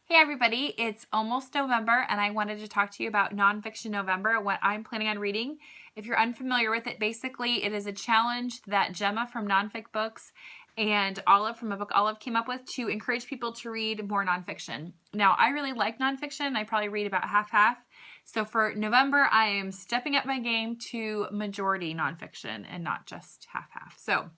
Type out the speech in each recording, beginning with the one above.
Hey everybody, it's almost November and I wanted to talk to you about Nonfiction November, what I'm planning on reading. If you're unfamiliar with it, basically it is a challenge that Gemma from Non Fic Books and Olive from a book Olive came up with to encourage people to read more nonfiction. Now, I really like nonfiction. I probably read about half-half. So for November, I am stepping up my game to majority nonfiction and not just half-half. So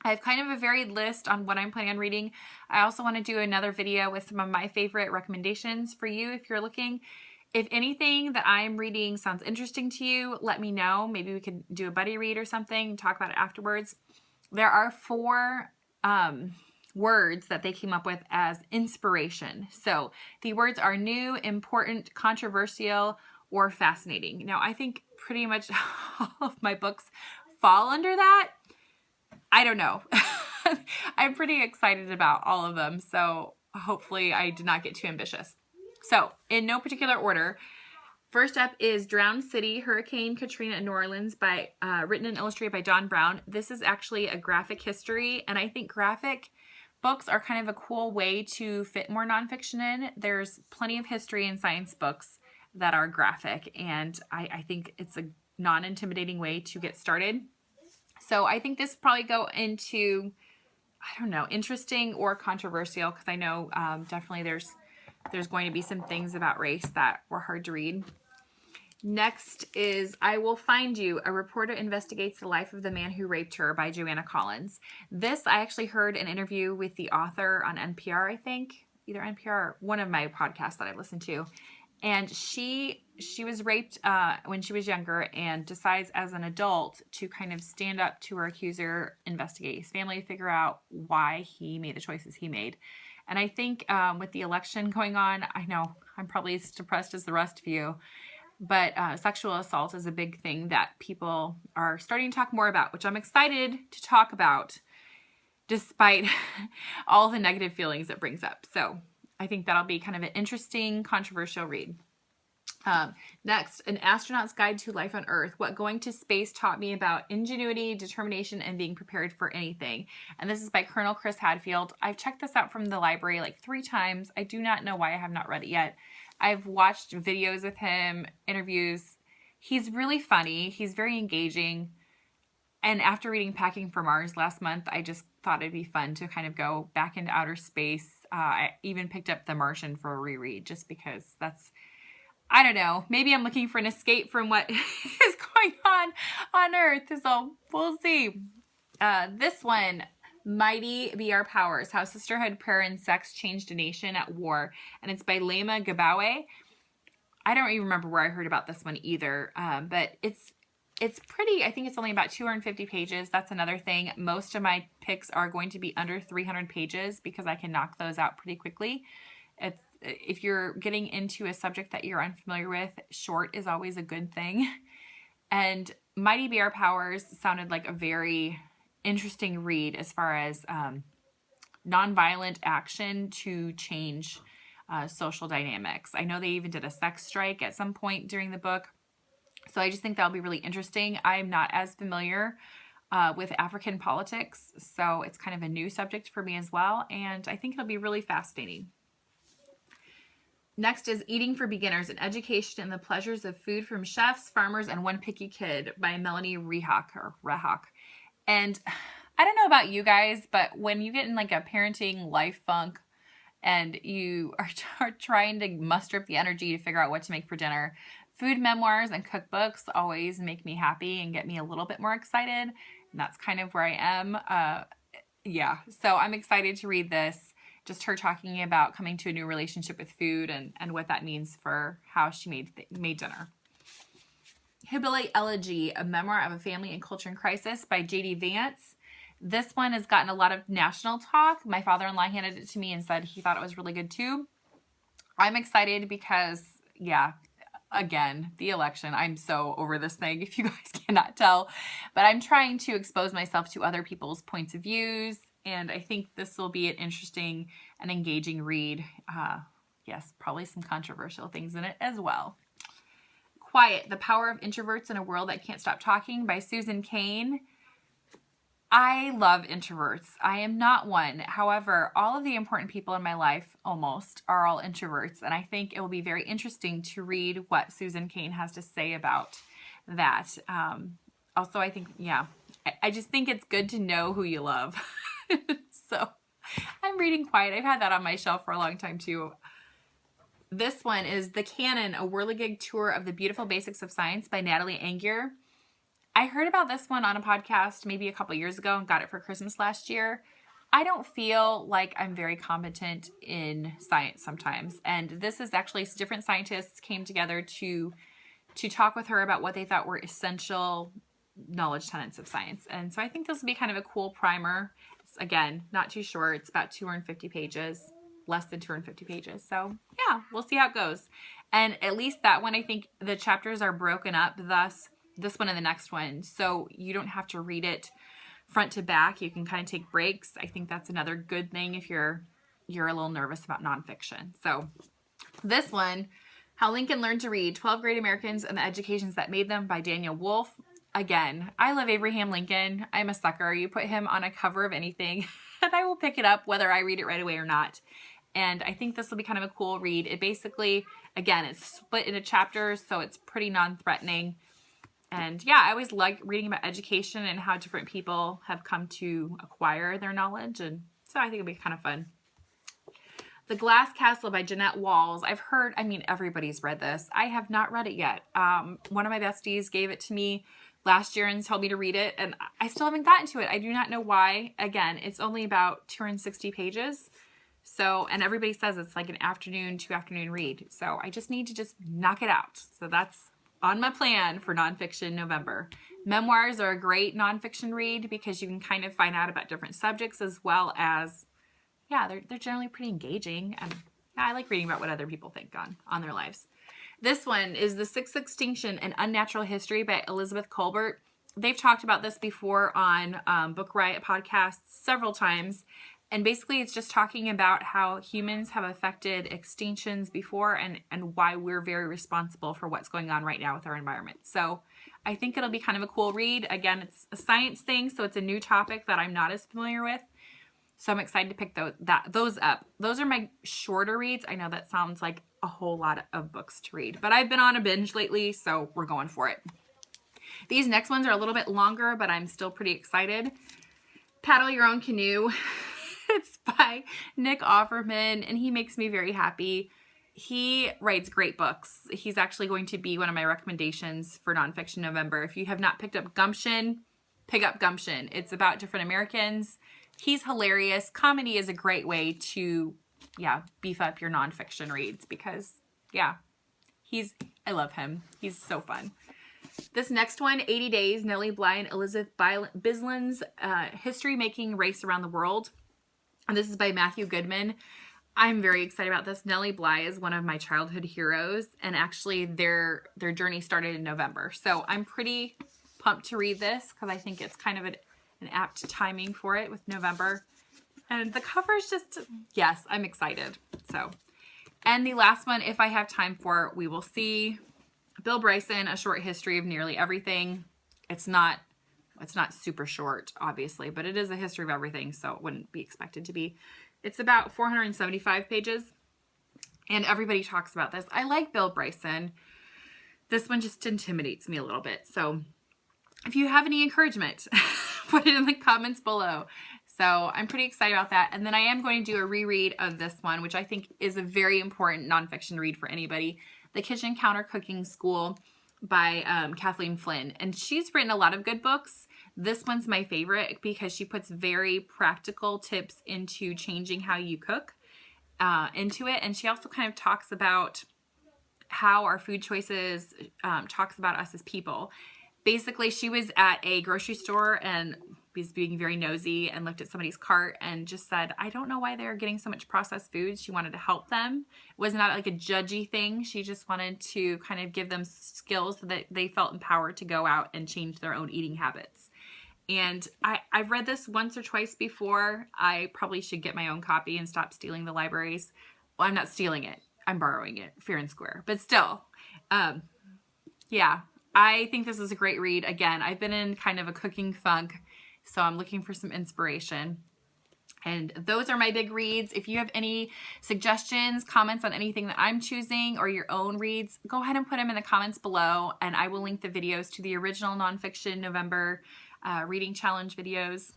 I have kind of a varied list on what I'm planning on reading. I also want to do another video with some of my favorite recommendations for you if you're looking. If anything that I'm reading sounds interesting to you, let me know. Maybe we could do a buddy read or something, talk about it afterwards. There are 4 words that they came up with as inspiration. So the words are new, important, controversial, or fascinating. Now, I think pretty much all of my books fall under that. I don't know. I'm pretty excited about all of them, so hopefully I did not get too ambitious. So, in no particular order, first up is Drowned City, Hurricane Katrina in New Orleans, by written and illustrated by Don Brown. This is actually a graphic history, and I think graphic books are kind of a cool way to fit more nonfiction in. There's plenty of history and science books that are graphic, and I think it's a non-intimidating way to get started. So I think this probably go into, I don't know, interesting or controversial, because I know definitely there's going to be some things about race that were hard to read. Next is I Will Find You, a reporter investigates the life of the man who raped her, by Joanna Collins. This, I actually heard an interview with the author on NPR, I think. Either NPR or one of my podcasts that I listened to. And she was raped when she was younger and decides as an adult to kind of stand up to her accuser, investigate his family, figure out why he made the choices he made. And I think with the election going on, I know I'm probably as depressed as the rest of you, but sexual assault is a big thing that people are starting to talk more about, which I'm excited to talk about despite all the negative feelings it brings up. So I think that'll be kind of an interesting, controversial read. Next, An Astronaut's Guide to Life on Earth, What Going to Space Taught Me About Ingenuity, Determination, and Being Prepared for Anything. And this is by Colonel Chris Hadfield. I've checked this out from the library like 3 times. I do not know why I have not read it yet. I've watched videos with him, interviews. He's really funny. He's very engaging. And after reading Packing for Mars last month, I just thought it'd be fun to kind of go back into outer space. I even picked up The Martian for a reread just because that's, I don't know, maybe I'm looking for an escape from what is going on Earth. So we'll see. This one, Mighty Be Our Powers, How Sisterhood, Prayer, and Sex Changed a Nation at War. And it's by Leymah Gbowee. I don't even remember where I heard about this one either, but it's pretty. I think it's only about 250 pages. That's another thing. Most of my picks are going to be under 300 pages because I can knock those out pretty quickly. If you're getting into a subject that you're unfamiliar with, short is always a good thing. And Mighty Be Our Powers sounded like a very interesting read as far as nonviolent action to change social dynamics. I know they even did a sex strike at some point during the book. So I just think that'll be really interesting. I'm not as familiar with African politics, so it's kind of a new subject for me as well, and I think it'll be really fascinating. Next is Eating for Beginners, An Education in the Pleasures of Food from Chefs, Farmers, and One Picky Kid, by Melanie Rehak. And I don't know about you guys, but when you get in like a parenting life funk and you are trying to muster up the energy to figure out what to make for dinner, food memoirs and cookbooks always make me happy and get me a little bit more excited. And that's kind of where I am. Yeah, so I'm excited to read this. Just her talking about coming to a new relationship with food and what that means for how she made dinner. Hillbilly Elegy, A Memoir of a Family and Culture in Crisis, by J.D. Vance. This one has gotten a lot of national talk. My father-in-law handed it to me and said he thought it was really good too. I'm excited because, yeah, again, the election. I'm so over this thing, if you guys cannot tell. But I'm trying to expose myself to other people's points of views, and I think this will be an interesting and engaging read. Yes, probably some controversial things in it as well. Quiet, The Power of Introverts in a World That Can't Stop Talking, by Susan Cain. I love introverts. I am not one. However, all of the important people in my life, almost, are all introverts. And I think it will be very interesting to read what Susan Cain has to say about that. Also, I think, yeah, I just think it's good to know who you love. So I'm reading Quiet. I've had that on my shelf for a long time too. This one is The Canon, a Whirligig Tour of the Beautiful Basics of Science by Natalie Angier. I heard about this one on a podcast maybe a couple years ago and got it for Christmas last year. I don't feel like I'm very competent in science sometimes. And this is actually different scientists came together to talk with her about what they thought were essential knowledge tenets of science. And so I think this will be kind of a cool primer. It's, again, not too short. It's about 250 pages, less than 250 pages. So yeah, we'll see how it goes. And at least that one, I think the chapters are broken up, thus this one and the next one. So you don't have to read it front to back. You can kind of take breaks. I think that's another good thing if you're a little nervous about nonfiction. So this one, How Lincoln Learned to Read, 12 Great Americans and the Educations That Made Them by Daniel Wolff. Again, I love Abraham Lincoln. I'm a sucker. You put him on a cover of anything and I will pick it up whether I read it right away or not. And I think this will be kind of a cool read. It basically, again, it's split into chapters, so it's pretty non-threatening. And yeah, I always like reading about education and how different people have come to acquire their knowledge. And so I think it'll be kind of fun. The Glass Castle by Jeanette Walls. I've heard, I mean, everybody's read this. I have not read it yet. One of my besties gave it to me last year and told me to read it. And I still haven't gotten to it. I do not know why. Again, it's only about 260 pages. So, and everybody says it's like an afternoon, 2-afternoon read. So I just need to just knock it out. So that's on my plan for Nonfiction November. Memoirs are a great nonfiction read because you can kind of find out about different subjects as well as, yeah, they're generally pretty engaging. And yeah, I like reading about what other people think on their lives. This one is The Sixth Extinction, An Unnatural History by Elizabeth Colbert. They've talked about this before on Book Riot podcasts several times. And basically it's just talking about how humans have affected extinctions before and why we're very responsible for what's going on right now with our environment. So I think it'll be kind of a cool read. Again, it's a science thing, so it's a new topic that I'm not as familiar with. So I'm excited to pick those up. Those are my shorter reads. I know that sounds like a whole lot of books to read, but I've been on a binge lately, so we're going for it. These next ones are a little bit longer, but I'm still pretty excited. Paddle Your Own Canoe. It's by Nick Offerman, and he makes me very happy. He writes great books. He's actually going to be one of my recommendations for Nonfiction November. If you have not picked up Gumption, pick up Gumption. It's about different Americans. He's hilarious. Comedy is a great way to, beef up your nonfiction reads because, I love him. He's so fun. This next one, 80 Days, Nellie Bly and Elizabeth Bislin's history-making race around the world. And this is by Matthew Goodman. I'm very excited about this. Nellie Bly is one of my childhood heroes, and actually their journey started in November. So I'm pretty pumped to read this because I think it's kind of an apt timing for it with November. And the cover is just, yes, I'm excited. So, and the last one, if I have time for it, we will see. Bill Bryson, A Short History of Nearly Everything. It's not super short, obviously, but it is a history of everything, so it wouldn't be expected to be. It's about 475 pages, and everybody talks about this. I like Bill Bryson. This one just intimidates me a little bit, so if you have any encouragement, put it in the comments below. So I'm pretty excited about that. And then I am going to do a reread of this one, which I think is a very important nonfiction read for anybody. The Kitchen Counter Cooking School by Kathleen Flinn. And she's written a lot of good books. This one's my favorite because she puts very practical tips into changing how you cook into it. And she also kind of talks about how our food choices talks about us as people. Basically, she was at a grocery store and was being very nosy and looked at somebody's cart and just said, I don't know why they're getting so much processed food. She wanted to help them. It was not like a judgy thing. She just wanted to kind of give them skills so that they felt empowered to go out and change their own eating habits. And I've read this once or twice before. I probably should get my own copy and stop stealing the libraries. Well, I'm not stealing it. I'm borrowing it, fair and square. But still, yeah, I think this is a great read. Again, I've been in kind of a cooking funk. So I'm looking for some inspiration. And those are my big reads. If you have any suggestions, comments on anything that I'm choosing or your own reads, go ahead and put them in the comments below, and I will link the videos to the original Nonfiction November reading challenge videos.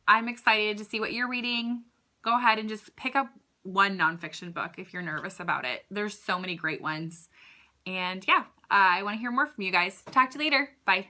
I'm excited to see what you're reading. Go ahead and just pick up one nonfiction book if you're nervous about it. There's so many great ones. And yeah, I want to hear more from you guys. Talk to you later. Bye.